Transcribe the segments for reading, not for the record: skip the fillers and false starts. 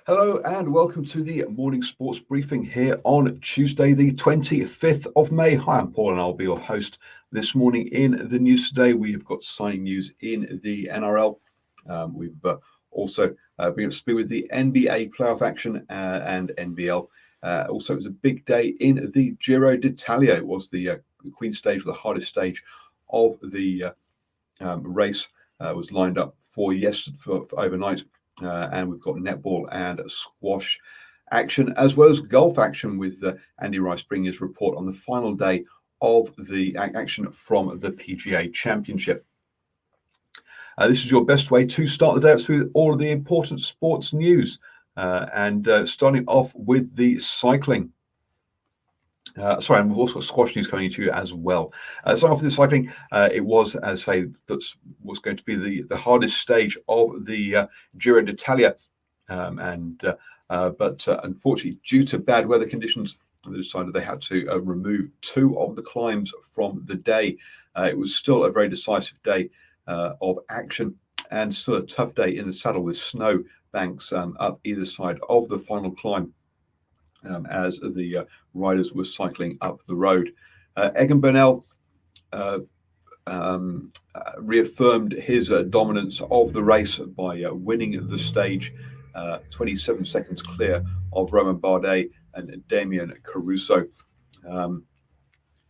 Hello and welcome to the morning sports briefing here on Tuesday, the 25th of May. Hi, I'm Paul and I'll be your host this morning. In the news today, we have got signing news in the NRL. We've also been up to speed with the NBA playoff action and NBL. Also, it was a big day in the Giro d'Italia. It was the Queen stage, the hardest stage of the race. Was lined up for overnight. And we've got netball and squash action, as well as golf action, with Andy Rice bringing his report on the final day of the action from the Pga Championship. This is your best way to start the day with all of the important sports news. And starting off with the cycling. And we've also got squash news coming to you as well. Starting off with the cycling, it was, as I say, that was going to be the hardest stage of the Giro d'Italia, but unfortunately, due to bad weather conditions, they decided they had to remove two of the climbs from the day. It was still a very decisive day of action, and still a tough day in the saddle with snow banks up either side of the final climb. As the riders were cycling up the road. Egan Bernal reaffirmed his dominance of the race by winning the stage, 27 seconds clear of Romain Bardet and Damien Caruso.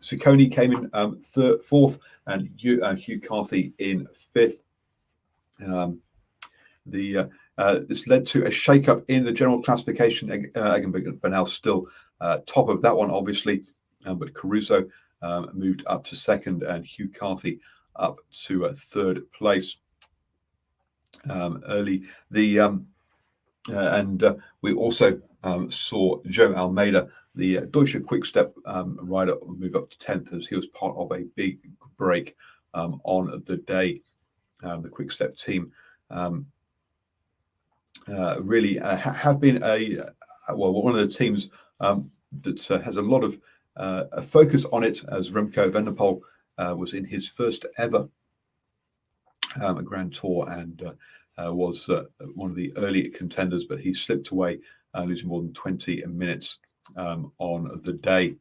Ciccone came in fourth, and Hugh Carthy in fifth. This led to a shake-up in the general classification. Egan Bernal still top of that one, obviously, but Caruso moved up to second, and Hugh Carthy up to third place. Early, we also saw Joe Almeida, the Deutsche Quick-Step rider, move up to 10th, as he was part of a big break on the day. The Quick-Step team really have been one of the teams that has a lot of a focus on it, as Remco Evenepoel was in his first ever Grand Tour and was one of the early contenders, but he slipped away, losing more than 20 minutes on the day.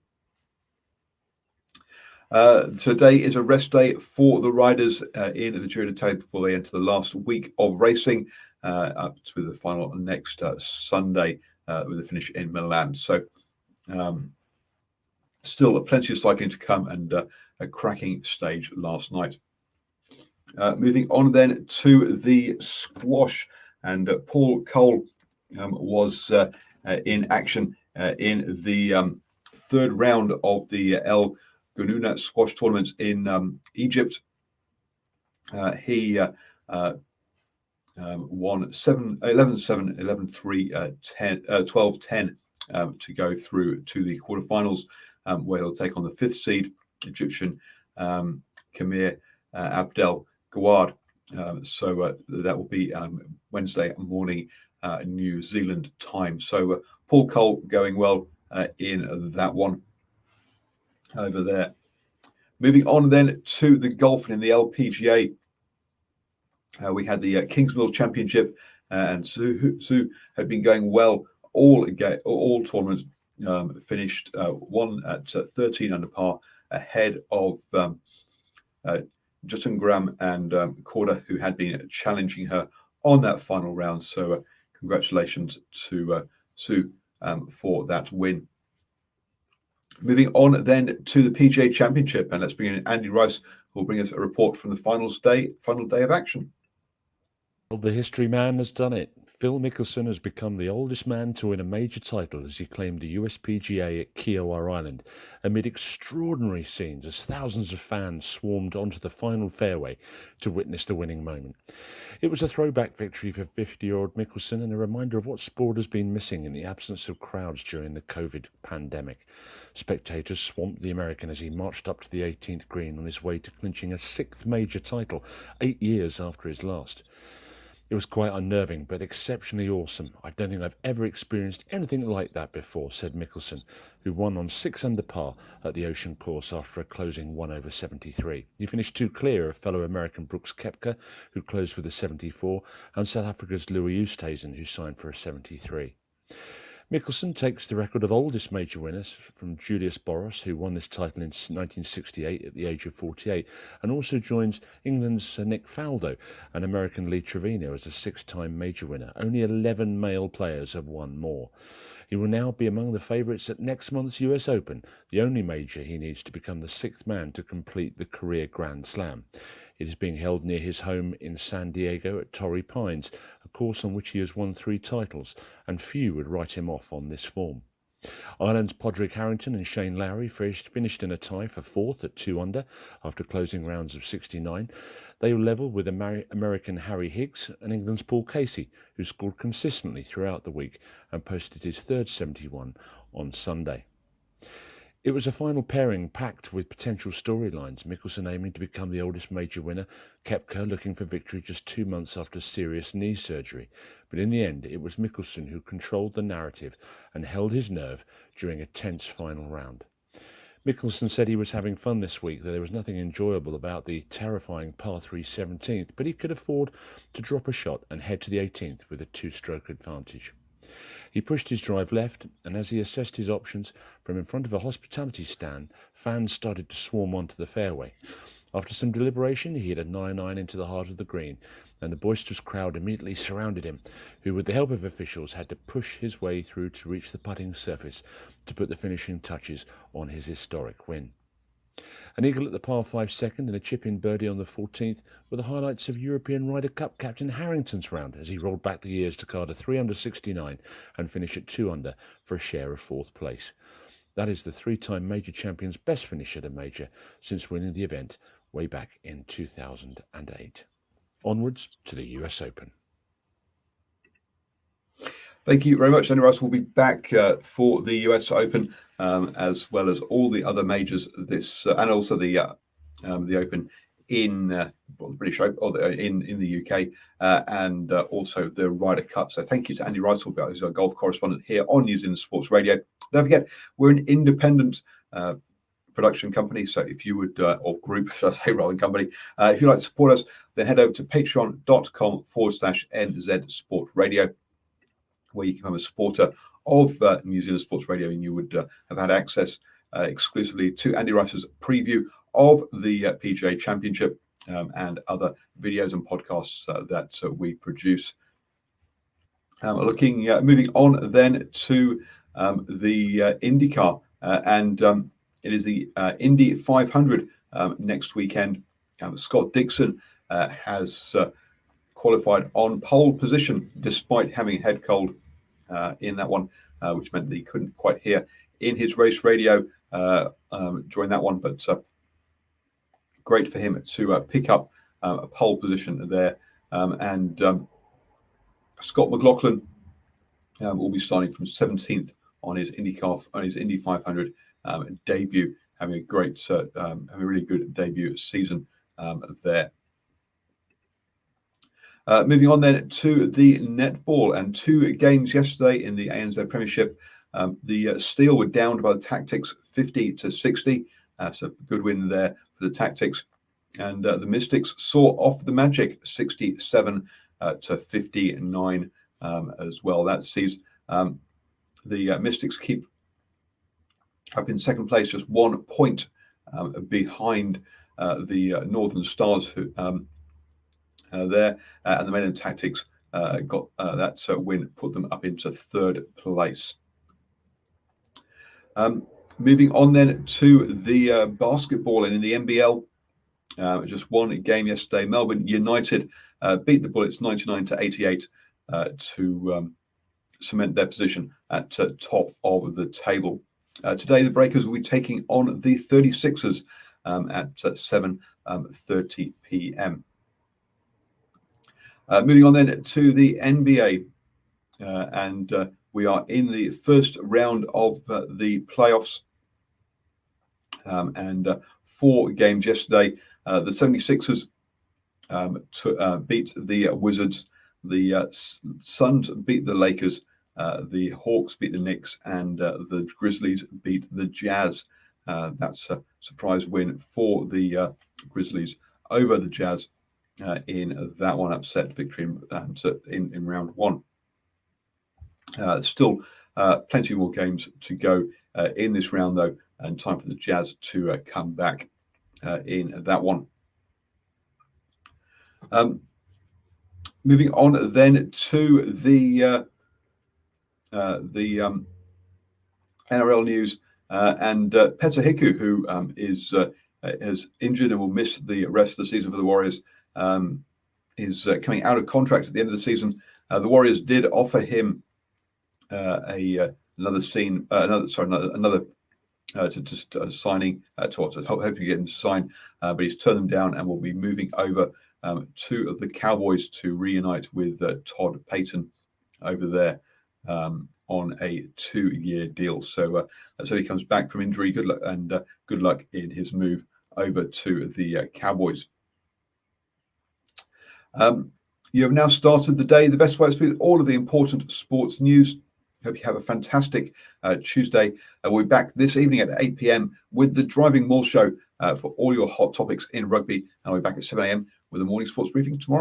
Today is a rest day for the riders in the Giro d'Italia before they enter the last week of racing, up to the final next Sunday with a finish in Milan. So still plenty of cycling to come, and a cracking stage last night. Moving on then to the squash, and Paul Cole was in action in the third round of the El Gununa squash tournament in Egypt. He won 11-7, 11-3, 12-10 to go through to the quarterfinals, where he'll take on the fifth seed Egyptian Kamir Abdel Gawad. So that will be Wednesday morning New Zealand time. So Paul Cole going well in that one over there. Moving on then to the golf in the LPGA. We had the Kingsmill Championship, and Sue had been going well all tournaments. Finished one at 13 under par, ahead of Justin Graham and Corda, who had been challenging her on that final round. So congratulations to Sue for that win. Moving on then to the PGA Championship, and let's bring in Andy Rice, who will bring us a report from the final day of action. Well, the history man has done it. Phil Mickelson has become the oldest man to win a major title as he claimed the USPGA at Kiowa Island, amid extraordinary scenes as thousands of fans swarmed onto the final fairway to witness the winning moment. It was a throwback victory for 50-year-old Mickelson, and a reminder of what sport has been missing in the absence of crowds during the COVID pandemic. Spectators swamped the American as he marched up to the 18th green on his way to clinching a sixth major title 8 years after his last. It was quite unnerving, but exceptionally awesome. I don't think I've ever experienced anything like that before, said Mickelson, who won on 6 under par at the Ocean Course after a closing 1 over 73. He finished 2 clear of fellow American Brooks Koepka, who closed with a 74, and South Africa's Louis Oosthuizen, who signed for a 73. Mickelson takes the record of oldest major winners from Julius Boros, who won this title in 1968 at the age of 48, and also joins England's Nick Faldo and American Lee Trevino as a 6-time major winner. Only 11 male players have won more. He will now be among the favourites at next month's US Open, the only major he needs to become the 6th man to complete the career Grand Slam. It is being held near his home in San Diego at Torrey Pines, a course on which he has won 3 titles, and few would write him off on this form. Ireland's Padraig Harrington and Shane Lowry finished in a tie for 4th at 2 under after closing rounds of 69. They were level with American Harry Higgs and England's Paul Casey, who scored consistently throughout the week and posted his 3rd 71 on Sunday. It was a final pairing packed with potential storylines, Mickelson aiming to become the oldest major winner, Koepka looking for victory just 2 months after serious knee surgery. But in the end, it was Mickelson who controlled the narrative and held his nerve during a tense final round. Mickelson said he was having fun this week, that there was nothing enjoyable about the terrifying par 3 17th, but he could afford to drop a shot and head to the 18th with a 2-stroke advantage. He pushed his drive left, and as he assessed his options from in front of a hospitality stand, fans started to swarm onto the fairway. After some deliberation, he hit a 9-iron into the heart of the green, and the boisterous crowd immediately surrounded him, who, with the help of officials, had to push his way through to reach the putting surface to put the finishing touches on his historic win. An eagle at the par 5 second and a chip-in birdie on the 14th were the highlights of European Ryder Cup captain Harrington's round as he rolled back the years to card a 3 under 69 and finish at 2 under for a share of 4th place. That is the 3-time major champion's best finish at a major since winning the event way back in 2008. Onwards to the US Open. Thank you very much, Andy Rice. We'll be back for the US Open, as well as all the other majors this, and also the Open in the British Open, or in the UK, and also the Ryder Cup. So thank you to Andy Rice, who's our golf correspondent here on New Zealand Sports Radio. Don't forget, we're an independent production company. So if you would, or group, should I say, rather than company, if you'd like to support us, then head over to patreon.com/NZ Sport Radio, where you can become a supporter of New Zealand Sports Radio, and you would have had access exclusively to Andy Rice's preview of the Pga Championship and other videos and podcasts that we produce. Moving on then to the IndyCar, and it is the Indy 500 next weekend. Scott Dixon has qualified on pole position despite having a head cold in that one, which meant that he couldn't quite hear in his race radio during that one, but great for him to pick up a pole position there. And Scott McLaughlin will be starting from 17th on his Indy 500 debut, having a great, having a really good debut season there. Moving on then to the netball, and 2 games yesterday in the ANZ Premiership. The Steel were downed by the Tactics 50-60. So a good win there for the Tactics. And the Mystics saw off the Magic 67-59 as well. That sees the Mystics keep up in second place, just 1 point behind the Northern Stars, who there, and the Maryland Tactics got that win, put them up into 3rd place. Moving on then to the basketball, and in the NBL, just 1 game yesterday. Melbourne United beat the Bullets 99-88 to cement their position at top of the table. Today, the Breakers will be taking on the 36ers at 7:30 p.m. Moving on then to the NBA, and we are in the first round of the playoffs, and 4 games yesterday. The 76ers beat the Wizards The Suns beat the Lakers. The Hawks beat the Knicks, and the Grizzlies beat the Jazz. That's a surprise win for the Grizzlies over the Jazz in that one, upset victory in round one. Still plenty more games to go in this round, though, and time for the Jazz to come back in that one. Moving on then to the NRL news, and Peta Hiku, who is injured and will miss the rest of the season for the Warriors, is coming out of contract at the end of the season. The Warriors did offer him another signing to hopefully get him to sign, but he's turned them down and will be moving over to the Cowboys to reunite with Todd Payton over there on a 2-year deal. So let's hope he comes back from injury. Good luck, and good luck in his move over to the Cowboys. You have now started the day the best way to speak all of the important sports news. Hope you have a fantastic Tuesday. We'll be back this evening at 8 p.m. with the Driving Maul Show for all your hot topics in rugby. And we'll be back at 7 a.m. with a morning sports briefing tomorrow morning.